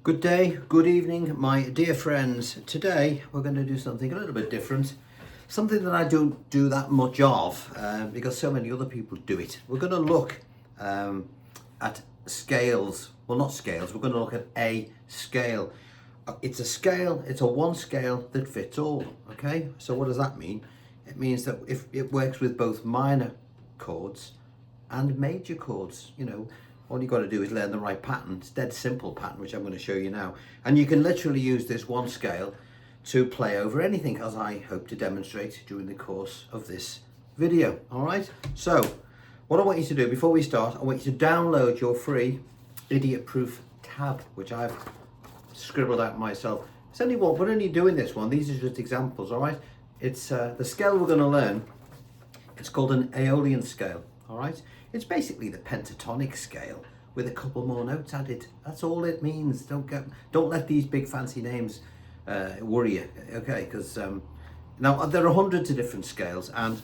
Good day, good evening, my dear friends. Today we're going to do something a little bit different, something that I don't do that much of because so many other people do it. We're going to look at scales, well, not scales, we're going to look at a scale. It's a scale, it's a one scale that fits all, okay? So what does that mean? It means that if it works with both minor chords and major chords, all you've got to do is learn the right pattern. It's a dead simple pattern, which I'm going to show you now. And you can literally use this one scale to play over anything, as I hope to demonstrate during the course of this video. All right. So what I want you to do before we start, I want you to download your free idiot-proof tab, which I've scribbled out myself. It's only one, we're only doing this one. These are just examples. All right. It's the scale we're going to learn. It's called an aolian scale. All right. It's basically the pentatonic scale with a couple more notes added. That's all it means. Don't let these big fancy names worry you, okay? Because now there are hundreds of different scales, and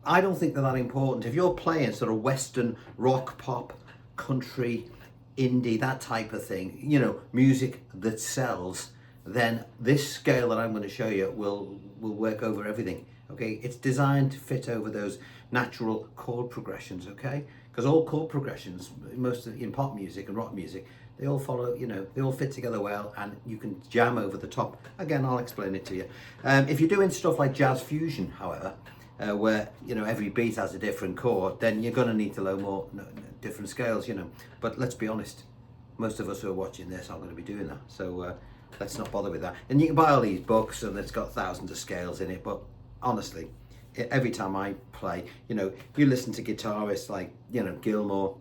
I don't think they're that important. If you're playing sort of Western rock, pop, country, indie, that type of thing, music that sells, then this scale that I'm going to show you will work over everything. Okay, it's designed to fit over those natural chord progressions, okay? Because all chord progressions, in pop music and rock music, they all follow, they all fit together well, and you can jam over the top. Again, I'll explain it to you. If you're doing stuff like jazz fusion, however, where, every beat has a different chord, then you're going to need to learn more different scales, But let's be honest, most of us who are watching this aren't going to be doing that. So let's not bother with that. And you can buy all these books, and it's got thousands of scales in it, but honestly, every time I play, you listen to guitarists like, Gilmour,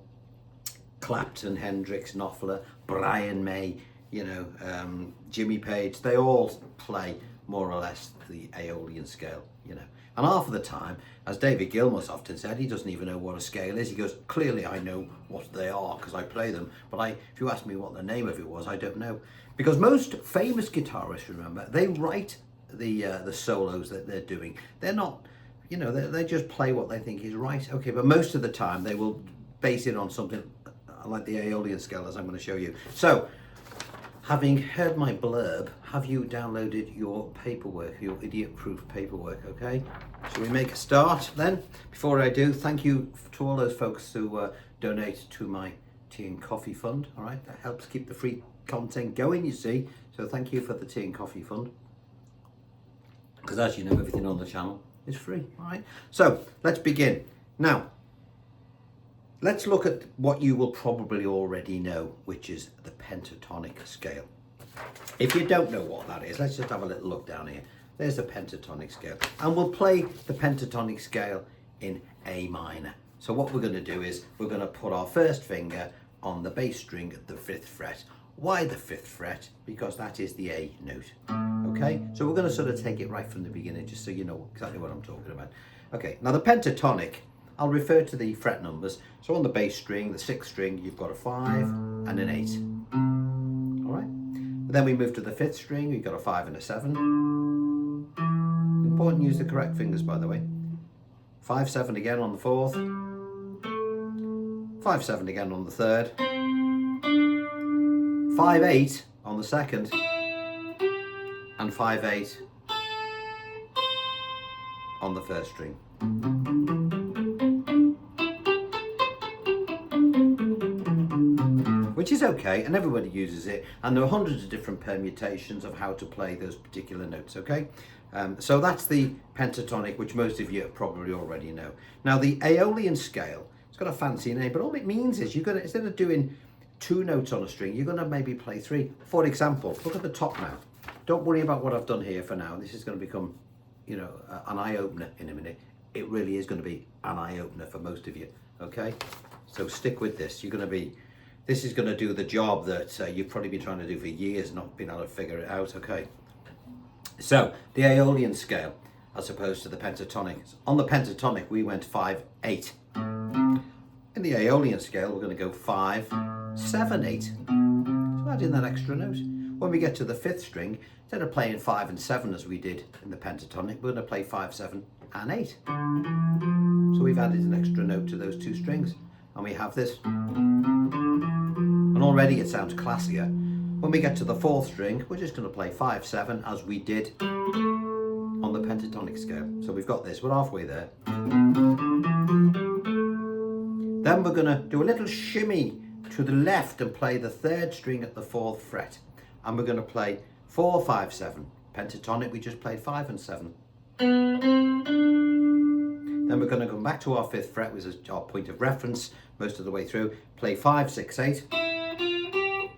Clapton, Hendrix, Knopfler, Brian May, Jimmy Page, they all play more or less the aolian scale, And half of the time, as David Gilmour's often said, he doesn't even know what a scale is. He goes, clearly I know what they are because I play them, but if you ask me what the name of it was, I don't know. Because most famous guitarists, remember, they write the solos that they're doing. They're not, they just play what they think is right. Okay, but most of the time they will base it on something like the aolian scale, as I'm going to show you. So, having heard my blurb, have you downloaded your paperwork, your idiot-proof paperwork, okay? Shall we make a start then? Before I do, thank you to all those folks who donate to my tea and coffee fund, all right? That helps keep the free content going, you see. So thank you for the tea and coffee fund. Because as you know, everything on the channel is free, all right? So let's begin. Now, let's look at what you will probably already know, which is the pentatonic scale. If you don't know what that is, let's just have a little look down here. There's the pentatonic scale. And we'll play the pentatonic scale in A minor. So what we're going to do is we're going to put our first finger on the bass string at the 5th fret. Why the 5th fret? Because that is the A note. Okay, so we're going to sort of take it right from the beginning, just so you know exactly what I'm talking about. Okay, now the pentatonic, I'll refer to the fret numbers. So on the bass string, the 6th string, you've got a 5 and an 8. All right, but then we move to the 5th string, you've got a 5 and a 7. Important to use the correct fingers, by the way. 5, 7 again on the 4th. 5, 7 again on the 3rd. 5, 8 on the 2nd. And 5, 8 on the 1st string. Which is okay, and everybody uses it, and there are hundreds of different permutations of how to play those particular notes, okay? So that's the pentatonic, which most of you probably already know. Now the aolian scale, it's got a fancy name, but all it means is you're going to, instead of doing 2 notes on a string, you're going to maybe play 3. For example, look at the top now. Don't worry about what I've done here for now. This is going to become, an eye-opener in a minute. It really is going to be an eye-opener for most of you, okay? So stick with this. This is going to do the job that you've probably been trying to do for years, not been able to figure it out, okay? So, the aolian scale, as opposed to the pentatonic. On the pentatonic, we went 5, 8. In the aolian scale, we're going to go 5, 7, 8. So add in that extra note. When we get to the 5th string, instead of playing 5 and 7 as we did in the pentatonic, we're going to play 5, 7 and 8. So we've added an extra note to those 2 strings, and we have this. And and already it sounds classier. When we get to the fourth string, we're just going to play 5, 7 as we did on the pentatonic scale. So we've got this, we're halfway there. Then we're going to do a little shimmy to the left and play the third string at the fourth fret. And we're going to play 4, 5, 7. Pentatonic, we just played 5 and 7. Then we're going to come back to our fifth fret, which is our point of reference most of the way through. Play 5, 6, 8.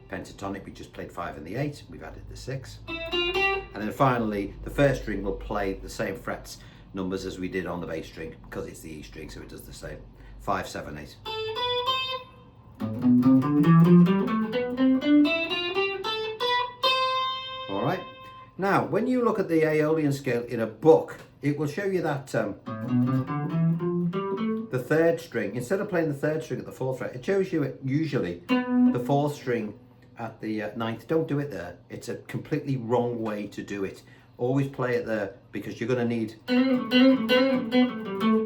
Pentatonic, we just played 5 and the 8. We've added the 6. And then finally, the first string will play the same frets numbers as we did on the bass string, because it's the E string, so it does the same. 5, 7, 8. All right. Now, when you look at the aeolian scale in a book, it will show you that the third string, instead of playing the third string at the fourth fret, it shows you usually the fourth string at the ninth. Don't do it there. It's a completely wrong way to do it. Always play it there, because you're going to need,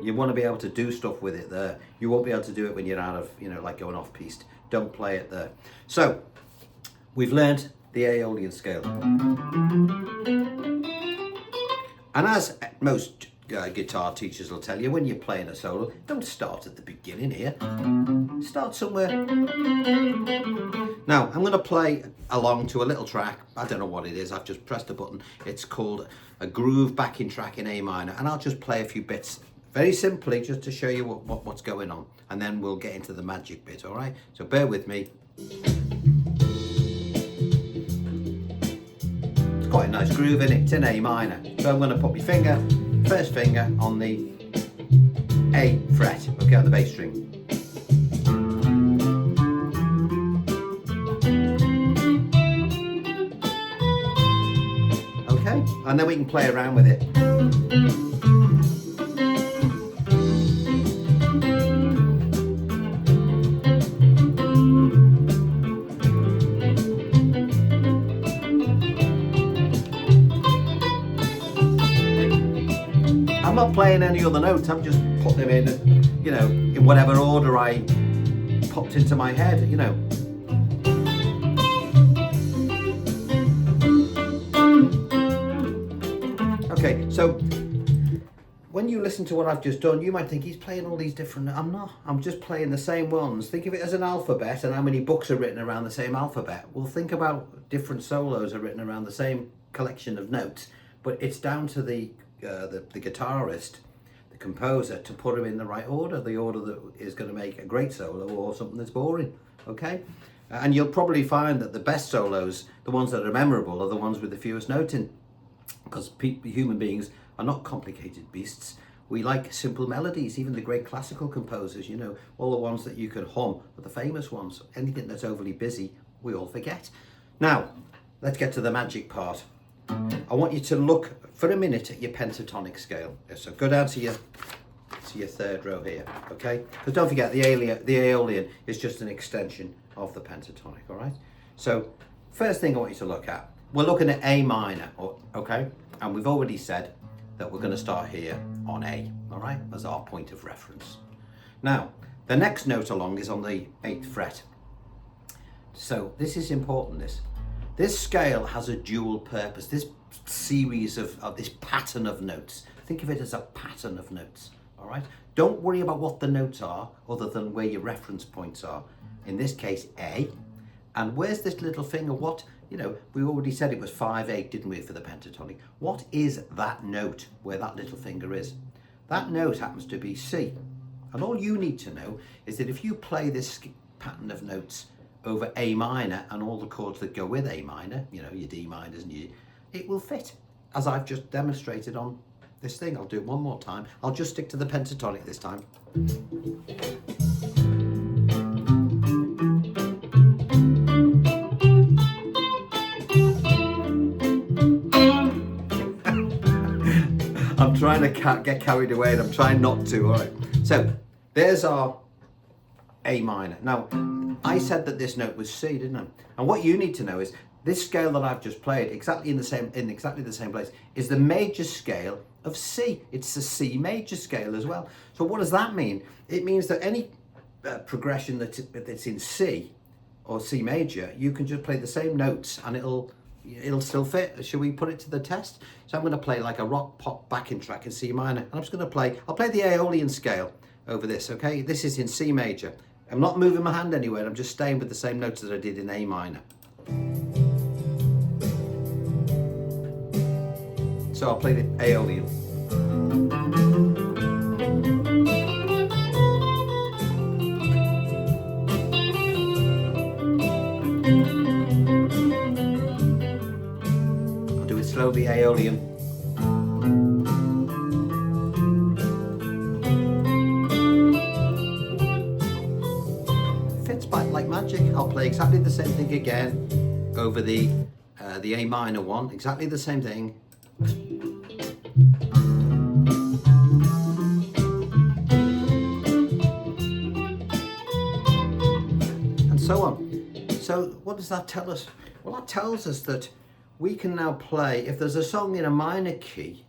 you want to be able to do stuff with it there. You won't be able to do it when you're out of, like going off piste. Don't play it there. So we've learned the aeolian scale. And as most guitar teachers will tell you, when you're playing a solo, don't start at the beginning here. Start somewhere. Now, I'm going to play along to a little track. I don't know what it is. I've just pressed a button. It's called a groove backing track in A minor. And I'll just play a few bits very simply just to show you what's going on. And then we'll get into the magic bit, all right? So bear with me. It's quite a nice groove in it. It's in A minor. So I'm going to put my finger, first finger on the A fret, okay, on the bass string. Okay, and then we can play around with it. I'm not playing any other notes, I'm just putting them in, in whatever order I popped into my head, Okay, so when you listen to what I've just done, you might think he's playing all these different, I'm not, I'm just playing the same ones. Think of it as an alphabet and how many books are written around the same alphabet. Well, think about different solos are written around the same collection of notes, but it's down to the guitarist, the composer, to put them in the right order, the order that is going to make a great solo or something that's boring, okay? And you'll probably find that the best solos, the ones that are memorable, are the ones with the fewest notes in, because human beings are not complicated beasts. We like simple melodies. Even the great classical composers, all the ones that you can hum are the famous ones. Anything that's overly busy, we all forget. Now, let's get to the magic part. I want you to look for a minute at your pentatonic scale. So go down to your third row here, okay? Because don't forget, the aeolian is just an extension of the pentatonic, all right? So first thing I want you to look at, we're looking at A minor, okay? And we've already said that we're going to start here on A, all right? As our point of reference. Now, the next note along is on the 8th fret. So this is important, This scale has a dual purpose. This series of this pattern of notes. Think of it as a pattern of notes, all right? Don't worry about what the notes are other than where your reference points are. In this case, A. And where's this little finger? What, we already said it was 5, 8, didn't we, for the pentatonic? What is that note where that little finger is? That note happens to be C. And all you need to know is that if you play this pattern of notes over A minor and all the chords that go with A minor, your D minors and it will fit, as I've just demonstrated on this thing. I'll do it one more time. I'll just stick to the pentatonic this time. I'm trying to get carried away and I'm trying not to, all right. So there's our A minor. Now, I said that this note was C, didn't I? And what you need to know is this scale that I've just played exactly in exactly the same place is the major scale of C. It's the C major scale as well. So what does that mean? It means that any progression that's in C or C major, you can just play the same notes and it'll still fit. Should we put it to the test? So I'm going to play like a rock pop backing track in C minor, and I'm just going to play, I'll play the aeolian scale over this, okay? This is in C major. I'm not moving my hand anywhere, I'm just staying with the same notes that I did in A minor. So I'll play the aeolian. I'll do it slowly, aeolian. Fits by like magic. I'll play exactly the same thing again over the A minor one, exactly the same thing. And so on. So what does that tell us? Well, that tells us that we can now play, if there's a song in a minor key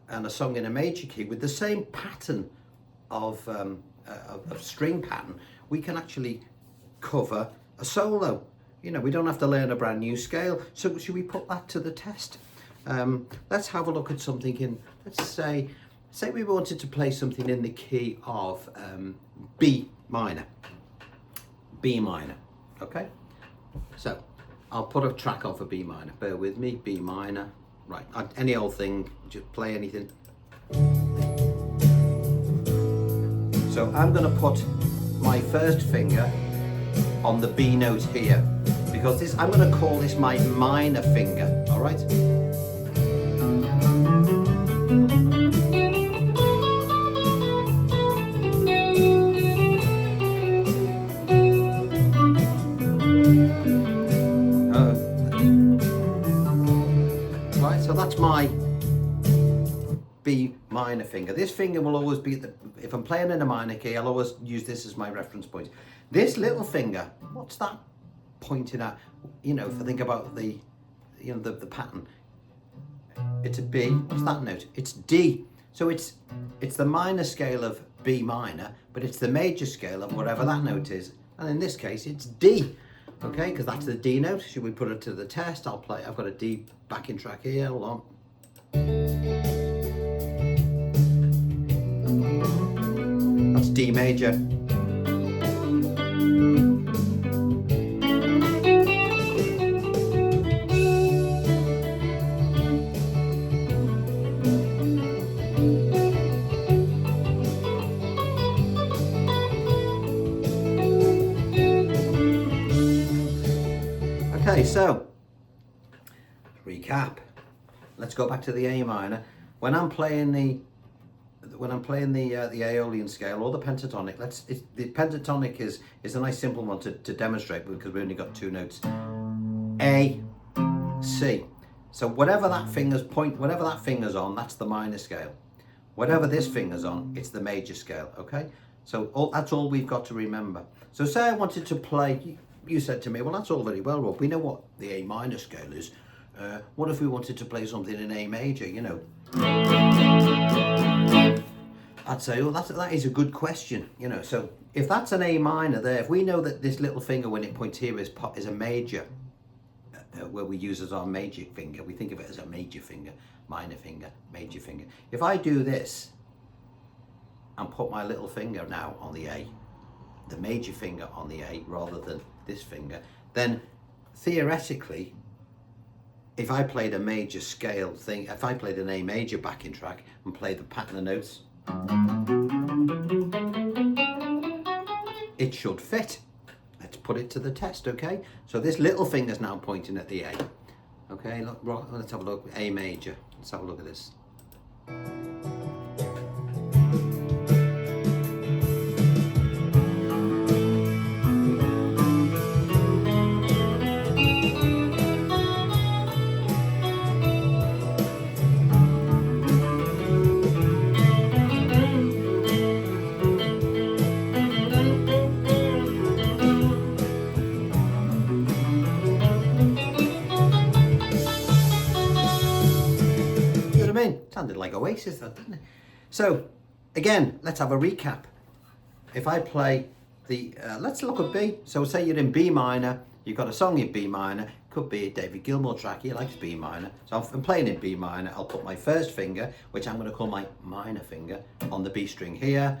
and a song in a major key with the same pattern of string pattern, we can actually cover a solo. You know, we don't have to learn a brand new scale. So should we put that to the test? Let's have a look at something in, let's say we wanted to play something in the key of B minor, okay? So I'll put a track on for B minor, bear with me, B minor, right, any old thing, just play anything. So I'm going to put my first finger on the B note here, because this, I'm going to call this my minor finger, all right? Right, so that's my B minor finger. This finger will always be, if I'm playing in a minor key, I'll always use this as my reference point. This little finger, what's that pointing at? You know, if I think about the, you know, the pattern, it's a B. What's that note? It's D. So it's the minor scale of B minor, but it's the major scale of whatever that note is. And in this case, it's D. Okay, because that's the D note. Should we put it to the test? I've got a D backing track here. Hold on. That's D major. Okay, so recap. Let's go back to the A minor. When I'm playing the aeolian scale or the pentatonic, the pentatonic is a nice simple one to demonstrate because we only got two notes. A, C. So whatever that finger's on, that's the minor scale. Whatever this finger's on, it's the major scale. Okay. So that's all we've got to remember. So say I wanted to play. You said to me, well, that's all very well, Rob. We know what the A minor scale is. What if we wanted to play something in A major, you know? I'd say, well, that is a good question, you know. So if that's an A minor there, if we know that this little finger when it points here is a major, where we use as our major finger, we think of it as a major finger, minor finger, major finger. If I do this and put my little finger now on the A, the major finger on the A rather than this finger, then theoretically, if I played a major scale thing, if I played an A major backing track and played the pattern of notes, it should fit. Let's put it to the test, okay? So this little finger's now pointing at the A. Okay, look, let's have a look. A major. Let's have a look at this. Sounded like Oasis, that, didn't it? So, again, let's have a recap. If I play let's look at B. So say you're in B minor, you've got a song in B minor, could be a David Gilmour track, he likes B minor. So if I'm playing in B minor, I'll put my first finger, which I'm going to call my minor finger, on the B string here.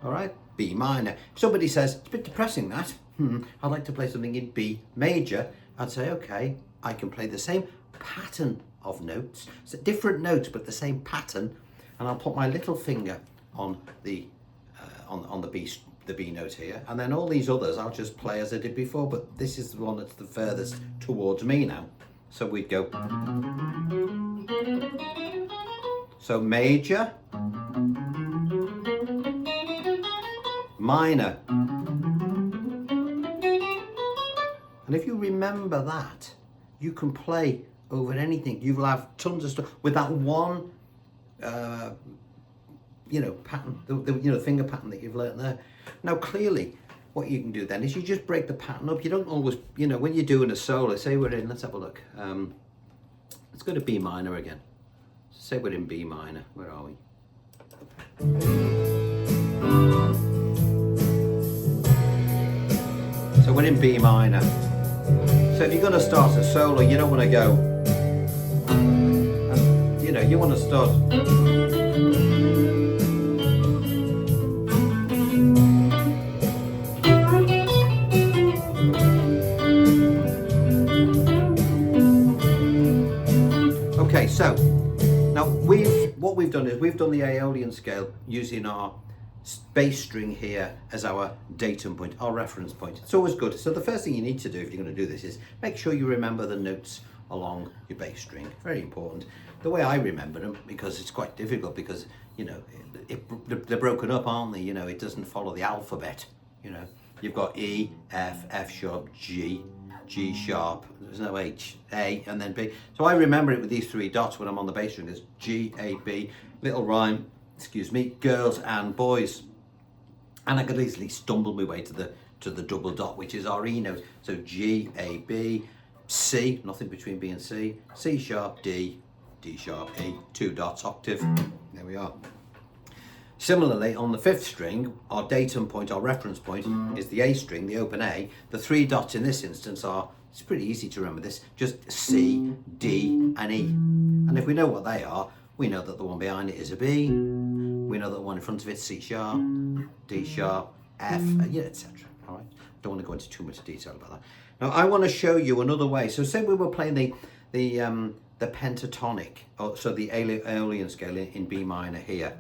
All right, B minor. If somebody says, it's a bit depressing that, I'd like to play something in B major, I'd say, okay, I can play the same pattern of notes, so different notes, but the same pattern, and I'll put my little finger on the the B note here, and then all these others I'll just play as I did before, but this is the one that's the furthest towards me now. So we'd go, so major, minor, and if you remember that, you can play over anything. You will have tons of stuff with that one pattern, the finger pattern that you've learnt there. Now clearly what you can do then is you just break the pattern up. You don't always, when you're doing a solo, say we're in, let's have a look, let's go to B minor again. Say we're in B minor, where are we? So we're in B minor. So if you're going to start a solo, you don't want to go, you want to start. Okay, so now what we've done is we've done the aolian scale using our bass string here as our datum point, our reference point. It's always good. So the first thing you need to do if you're going to do this is make sure you remember the notes along your bass string. Very important. The way I remember them, because it's quite difficult, because they're broken up, aren't they? It doesn't follow the alphabet. You've got E, F sharp, G sharp, there's no H, A, and then B. So I remember it with these three dots when I'm on the bass string. There's G, A, B, little rhyme, girls and boys. And I could easily stumble my way to the double dot, which is our E note. So G, A, B, C, nothing between B and C, C sharp, D, D sharp, E, 2 dots, octave. There we are. Similarly, on the 5th string, our datum point, our reference point, is the A string, the open A. The 3 dots in this instance are, it's pretty easy to remember this, just C, D, and E. And if we know what they are, we know that the one behind it is a B. We know that the one in front of it is C sharp, D sharp, F, etc. All right. Don't want to go into too much detail about that. Now, I want to show you another way. So, say we were playing the pentatonic, so the aolian scale in B minor here.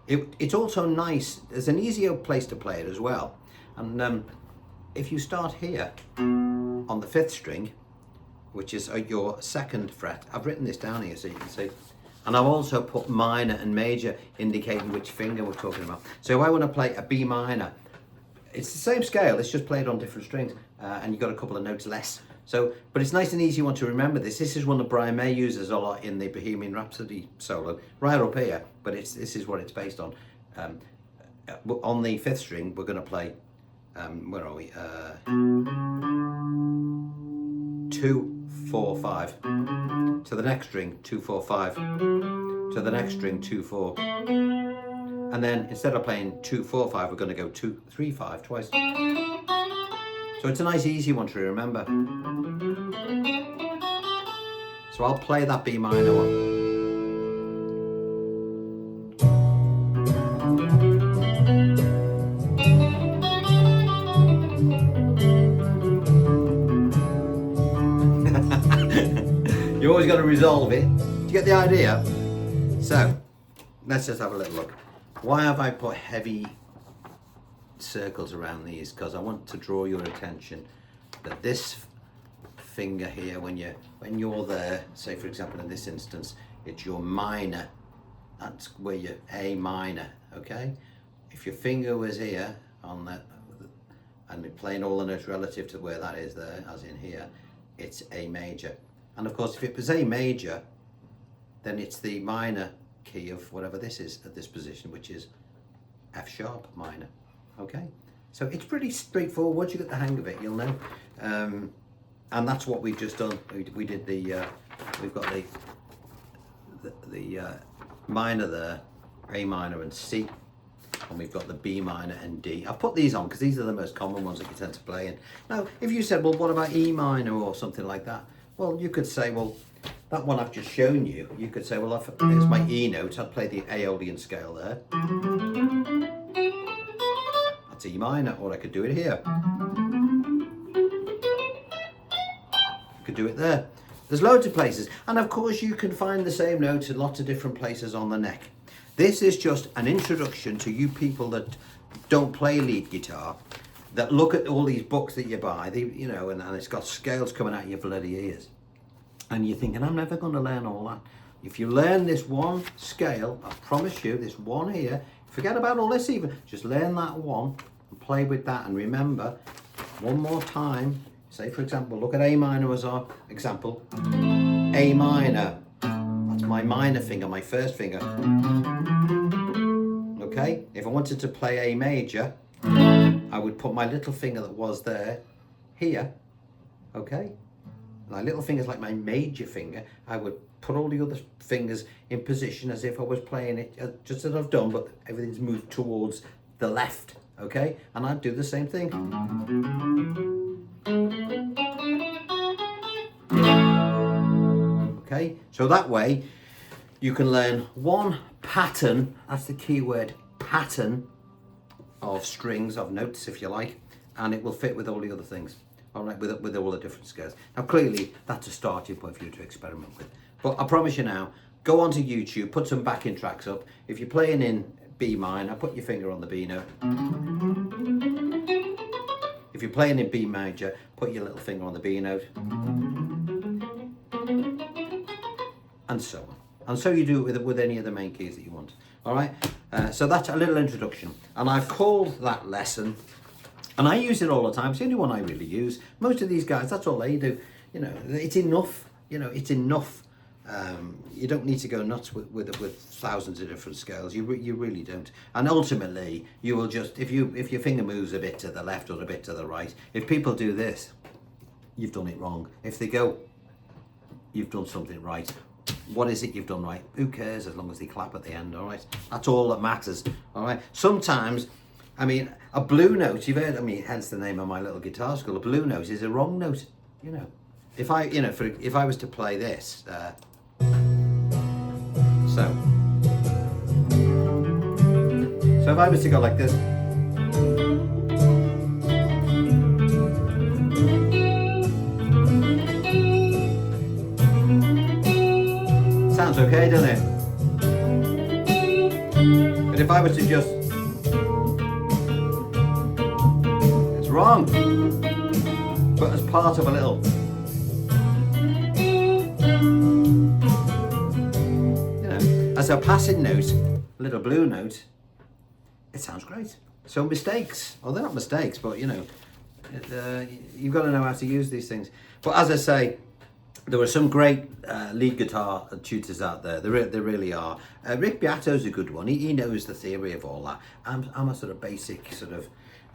It's also nice. There's an easier place to play it as well. And if you start here on the 5th string, which is your 2nd fret, I've written this down here so you can see, and I've also put minor and major indicating which finger we're talking about. So if I want to play a B minor, it's the same scale, it's just played on different strings, and you've got a couple of notes less. So, but it's nice and easy one to remember this. This is one that Brian May uses a lot in the Bohemian Rhapsody solo, right up here, but this is what it's based on. On the 5th string, we're going to play, where are we? 2, 4, 5. To the next string, 2, 4, 5. To the next string, 2, 4. And then instead of playing 2, 4, 5, we're going to go 2, 3, 5 twice. So it's a nice easy one to remember. So I'll play that B minor one. You always got to resolve it. Do you get the idea? So let's just have a little look. Why have I put heavy circles around these? Because I want to draw your attention that this finger here, when you're there, say for example in this instance, it's your minor. That's where you're A minor. Okay. If your finger was here on that, and playing all the notes relative to where that is there, as in here, it's A major. And of course, if it was A major, then it's the minor key of whatever this is at this position, which is F sharp minor. Okay, so it's pretty straightforward. Once you get the hang of it, you'll know. And that's what we've just done. We did we've got the minor there, A minor and C, and we've got the B minor and D. I've put these on because these are the most common ones that you tend to play in. Now, if you said, well, what about E minor or something like that? Well, you could say, well, that one I've just shown you, you could say, well, if it's my E note, I'd play the aeolian scale there. That's E minor, or I could do it here. I could do it there. There's loads of places. And of course, you can find the same note in lots of different places on the neck. This is just an introduction to you people that don't play lead guitar, that look at all these books that you buy, you know, and it's got scales coming out your bloody ears. And you're thinking, I'm never going to learn all that. If you learn this one scale, I promise you, this one here, forget about all this even, just learn that one and play with that. And remember, one more time, say for example, look at A minor as our example. A minor, that's my minor finger, my first finger. Okay, if I wanted to play A major, I would put my little finger that was there here, okay? My little finger's like my major finger. I would put all the other fingers in position as if I was playing it, just as I've done, but everything's moved towards the left, okay? And I'd do the same thing. Okay, so that way you can learn one pattern, that's the key word, pattern of strings, of notes if you like, and it will fit with all the other things. All right, with all the different scales. Now clearly that's a starting point for you to experiment with. But I promise you now, go onto YouTube, put some backing tracks up. If you're playing in B minor, put your finger on the B note. If you're playing in B major, put your little finger on the B note. And so on. And so you do it with any of the main keys that you want. All right, so that's a little introduction. And I've called that lesson, and I use it all the time. It's the only one I really use. Most of these guys, that's all they do. You know, it's enough. You know, it's enough. You don't need to go nuts with thousands of different scales. You really don't. And ultimately, you will just, if your finger moves a bit to the left or a bit to the right, if people do this, you've done it wrong. If they go, you've done something right. What is it you've done right? Who cares, as long as they clap at the end, all right? That's all that matters, all right? Sometimes, I mean, a blue note, you've heard, I mean, hence the name of my little guitar school, a blue note is a wrong note, you know. If I, you know, if I was to play this, so if I was to go like this, sounds okay, doesn't it? But if I was to just, it's wrong. But as part of a little, you know, as a passing note, a little blue note, it sounds great. So mistakes, well, they're not mistakes, but you know, you've got to know how to use these things. But as I say, there were some great lead guitar tutors out there. There really are. Rick Beato's a good one. He knows the theory of all that. I'm a sort of basic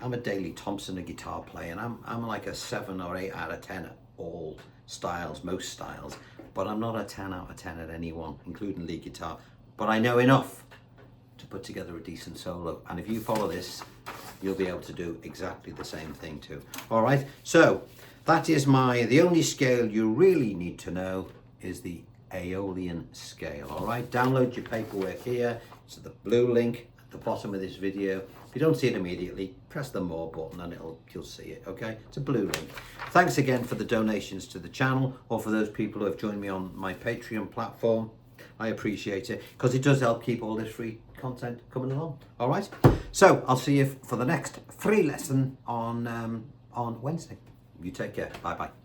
I'm a Daley Thompson, a guitar player, and I'm like a 7 or 8 out of 10 at all styles, most styles. But I'm not a 10 out of 10 at any one, including lead guitar. But I know enough to put together a decent solo. And if you follow this, you'll be able to do exactly the same thing too. All right, so that is the only scale you really need to know is the aeolian scale, all right? Download your paperwork here. It's the blue link at the bottom of this video. If you don't see it immediately, press the more button and you'll see it, okay? It's a blue link. Thanks again for the donations to the channel, or for those people who have joined me on my Patreon platform. I appreciate it, because it does help keep all this free content coming along, all right? So I'll see you for the next free lesson on Wednesday. You take care. Bye-bye.